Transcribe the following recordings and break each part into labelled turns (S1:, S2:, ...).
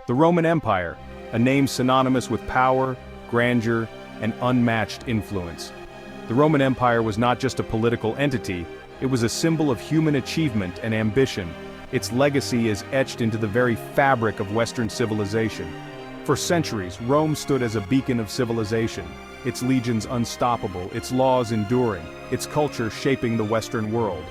S1: The Roman Empire, a name synonymous with power, grandeur, and unmatched influence. The Roman Empire was not just a political entity, it was a symbol of human achievement and ambition. Its legacy is etched into the very fabric of Western civilization. For centuries, Rome stood as a beacon of civilization, its legions unstoppable, its laws enduring, its culture shaping the Western world.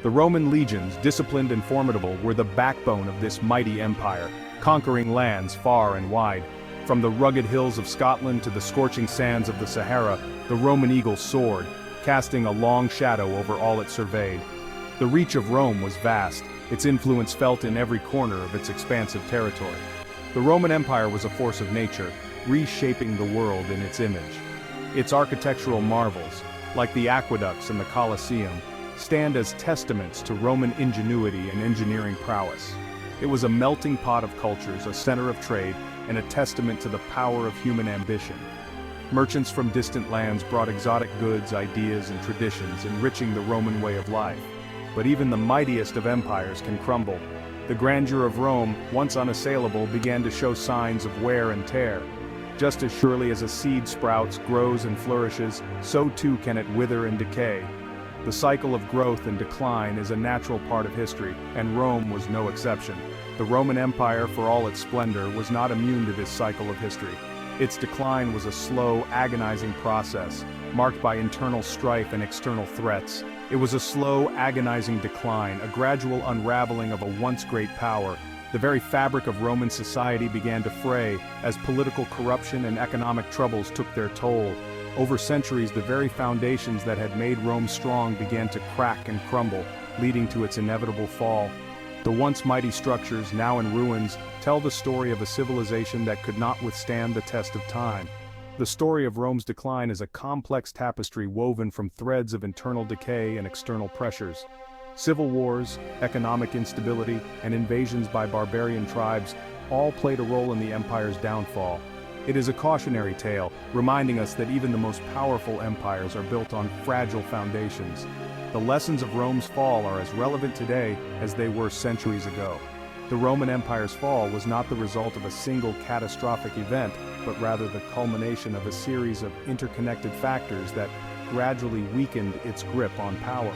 S1: The Roman legions, disciplined and formidable, were the backbone of this mighty empire, conquering lands far and wide. From the rugged hills of Scotland to the scorching sands of the Sahara, the Roman eagle soared, casting a long shadow over all it surveyed. The reach of Rome was vast, its influence felt in every corner of its expansive territory. The Roman Empire was a force of nature, reshaping the world in its image. Its architectural marvels, like the aqueducts and the Colosseum, stand as testaments to Roman ingenuity and engineering prowess. It was a melting pot of cultures, a center of trade, and a testament to the power of human ambition. Merchants from distant lands brought exotic goods, ideas, and traditions, enriching the Roman way of life. But even the mightiest of empires can crumble. The grandeur of Rome, once unassailable, began to show signs of wear and tear. Just as surely as a seed sprouts, grows, and flourishes, so too can it wither and decay. The cycle of growth and decline is a natural part of history, and Rome was no exception. The Roman Empire, for all its splendor, was not immune to this cycle of history. Its decline was a slow, agonizing process, marked by internal strife and external threats. It was a slow, agonizing decline, a gradual unraveling of a once great power. The very fabric of Roman society began to fray, as political corruption and economic troubles took their toll. Over centuries, the very foundations that had made Rome strong began to crack and crumble, leading to its inevitable fall. The once mighty structures, now in ruins, tell the story of a civilization that could not withstand the test of time. The story of Rome's decline is a complex tapestry woven from threads of internal decay and external pressures. Civil wars, economic instability, and invasions by barbarian tribes all played a role in the empire's downfall. It is a cautionary tale, reminding us that even the most powerful empires are built on fragile foundations. The lessons of Rome's fall are as relevant today as they were centuries ago. The Roman Empire's fall was not the result of a single catastrophic event, but rather the culmination of a series of interconnected factors that gradually weakened its grip on power.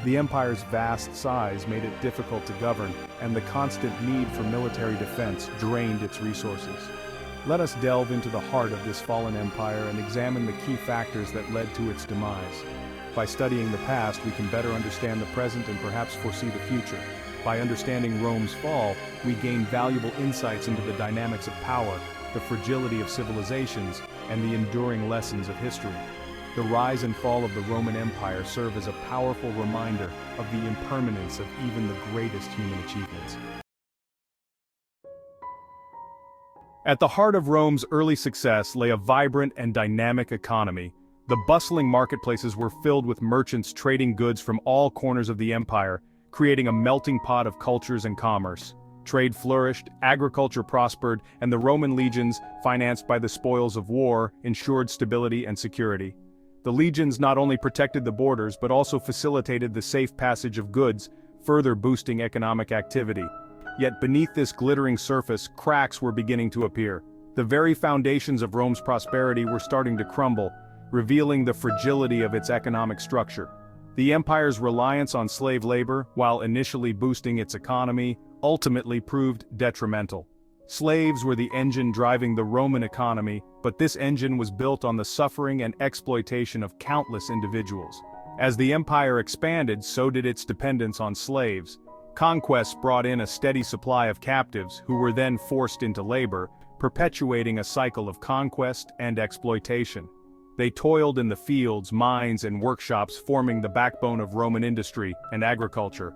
S1: The empire's vast size made it difficult to govern, and the constant need for military defense drained its resources. Let us delve into the heart of this fallen empire and examine the key factors that led to its demise. By studying the past, we can better understand the present and perhaps foresee the future. By understanding Rome's fall, we gain valuable insights into the dynamics of power, the fragility of civilizations, and the enduring lessons of history. The rise and fall of the Roman Empire serve as a powerful reminder of the impermanence of even the greatest human achievements. At the heart of Rome's early success lay a vibrant and dynamic economy. The bustling marketplaces were filled with merchants trading goods from all corners of the empire, creating a melting pot of cultures and commerce. Trade flourished, agriculture prospered, and the Roman legions, financed by the spoils of war, ensured stability and security. The legions not only protected the borders but also facilitated the safe passage of goods, further boosting economic activity. Yet beneath this glittering surface, cracks were beginning to appear. The very foundations of Rome's prosperity were starting to crumble, revealing the fragility of its economic structure. The empire's reliance on slave labor, while initially boosting its economy, ultimately proved detrimental. Slaves were the engine driving the Roman economy, but this engine was built on the suffering and exploitation of countless individuals. As the empire expanded, so did its dependence on slaves. Conquests brought in a steady supply of captives who were then forced into labor, perpetuating a cycle of conquest and exploitation. They toiled in the fields, mines, and workshops, forming the backbone of Roman industry and agriculture.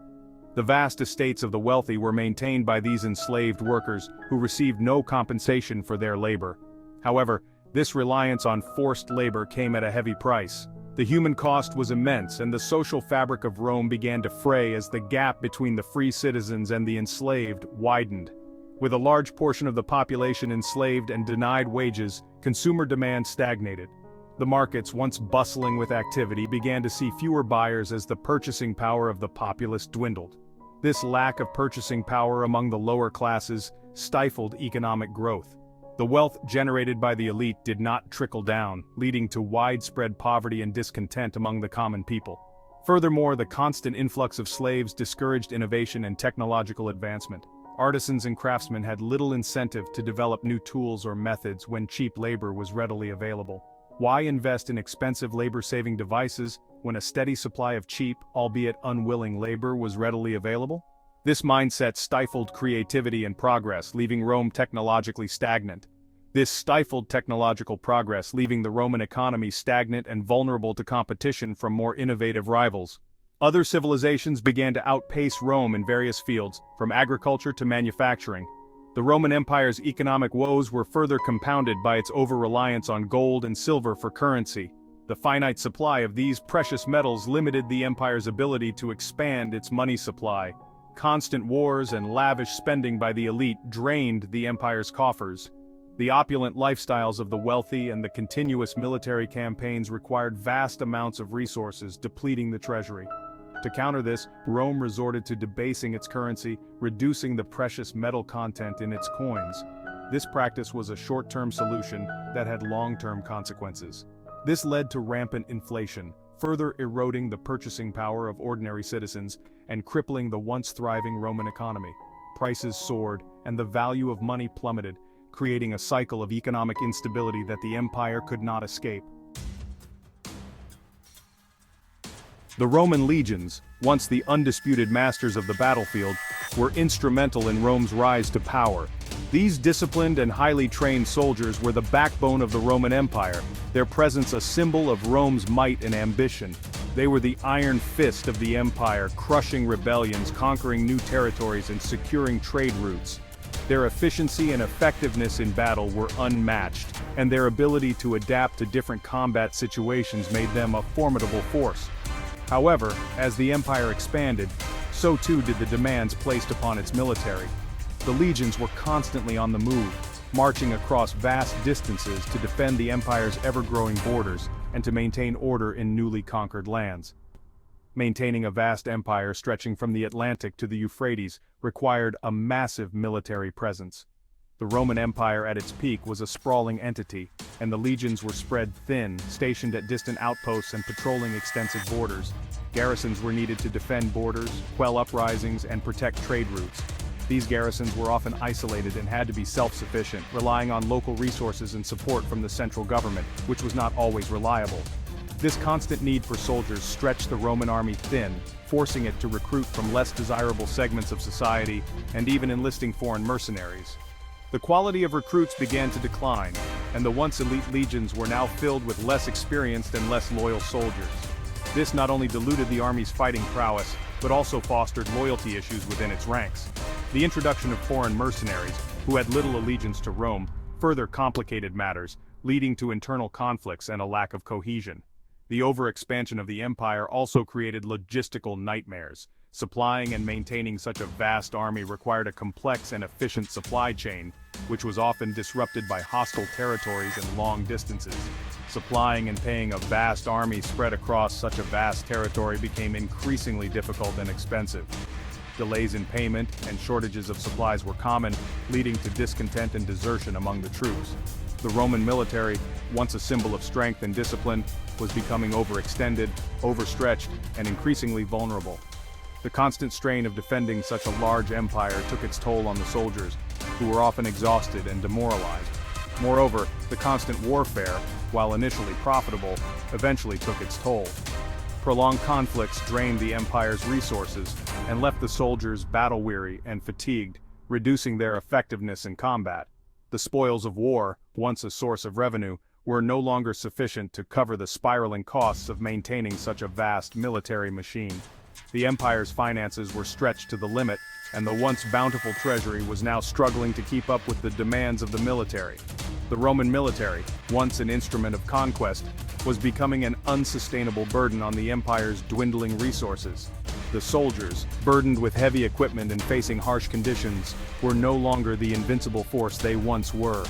S1: The vast estates of the wealthy were maintained by these enslaved workers, who received no compensation for their labor. However, this reliance on forced labor came at a heavy price. The human cost was immense, and the social fabric of Rome began to fray as the gap between the free citizens and the enslaved widened. With a large portion of the population enslaved and denied wages, consumer demand stagnated. The markets, once bustling with activity, began to see fewer buyers as the purchasing power of the populace dwindled. This lack of purchasing power among the lower classes stifled economic growth. The wealth generated by the elite did not trickle down, leading to widespread poverty and discontent among the common people. Furthermore, the constant influx of slaves discouraged innovation and technological advancement. Artisans and craftsmen had little incentive to develop new tools or methods when cheap labor was readily available. Why invest in expensive labor-saving devices when a steady supply of cheap, albeit unwilling labor was readily available? This mindset stifled creativity and progress, leaving Rome technologically stagnant. This stifled technological progress, leaving the Roman economy stagnant and vulnerable to competition from more innovative rivals. Other civilizations began to outpace Rome in various fields, from agriculture to manufacturing. The Roman Empire's economic woes were further compounded by its over-reliance on gold and silver for currency. The finite supply of these precious metals limited the empire's ability to expand its money supply. Constant wars and lavish spending by the elite drained the empire's coffers. The opulent lifestyles of the wealthy and the continuous military campaigns required vast amounts of resources, depleting the treasury. To counter this, Rome resorted to debasing its currency, reducing the precious metal content in its coins. This practice was a short-term solution that had long-term consequences. This led to rampant inflation, further eroding the purchasing power of ordinary citizens and crippling the once thriving Roman economy. Prices soared, and the value of money plummeted, creating a cycle of economic instability that the empire could not escape. The Roman legions, once the undisputed masters of the battlefield, were instrumental in Rome's rise to power. These disciplined and highly trained soldiers were the backbone of the Roman Empire, their presence a symbol of Rome's might and ambition. They were the iron fist of the empire, crushing rebellions, conquering new territories, and securing trade routes. Their efficiency and effectiveness in battle were unmatched, and their ability to adapt to different combat situations made them a formidable force. However, as the empire expanded, so too did the demands placed upon its military. The legions were constantly on the move, marching across vast distances to defend the empire's ever-growing borders and to maintain order in newly conquered lands. Maintaining a vast empire stretching from the Atlantic to the Euphrates required a massive military presence. The Roman Empire at its peak was a sprawling entity, and the legions were spread thin, stationed at distant outposts and patrolling extensive borders. Garrisons were needed to defend borders, quell uprisings, and protect trade routes. These garrisons were often isolated and had to be self-sufficient, relying on local resources and support from the central government, which was not always reliable. This constant need for soldiers stretched the Roman army thin, forcing it to recruit from less desirable segments of society and even enlisting foreign mercenaries. The quality of recruits began to decline, and the once elite legions were now filled with less experienced and less loyal soldiers. This not only diluted the army's fighting prowess, but also fostered loyalty issues within its ranks. The introduction of foreign mercenaries, who had little allegiance to Rome, further complicated matters, leading to internal conflicts and a lack of cohesion. The overexpansion of the empire also created logistical nightmares. Supplying and maintaining such a vast army required a complex and efficient supply chain, which was often disrupted by hostile territories and long distances. Supplying and paying a vast army spread across such a vast territory became increasingly difficult and expensive. Delays in payment and shortages of supplies were common, leading to discontent and desertion among the troops. The Roman military, once a symbol of strength and discipline, was becoming overextended, overstretched, and increasingly vulnerable. The constant strain of defending such a large empire took its toll on the soldiers, who were often exhausted and demoralized. Moreover, the constant warfare, while initially profitable, eventually took its toll. Prolonged conflicts drained the empire's resources and left the soldiers battle-weary and fatigued, reducing their effectiveness in combat. The spoils of war, once a source of revenue, were no longer sufficient to cover the spiraling costs of maintaining such a vast military machine. The empire's finances were stretched to the limit, and the once bountiful treasury was now struggling to keep up with the demands of the military. The Roman military, once an instrument of conquest, was becoming an unsustainable burden on the empire's dwindling resources. The soldiers, burdened with heavy equipment and facing harsh conditions, were no longer the invincible force they once were.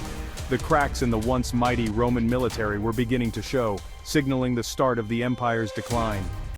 S1: The cracks in the once mighty Roman military were beginning to show, signaling the start of the empire's decline.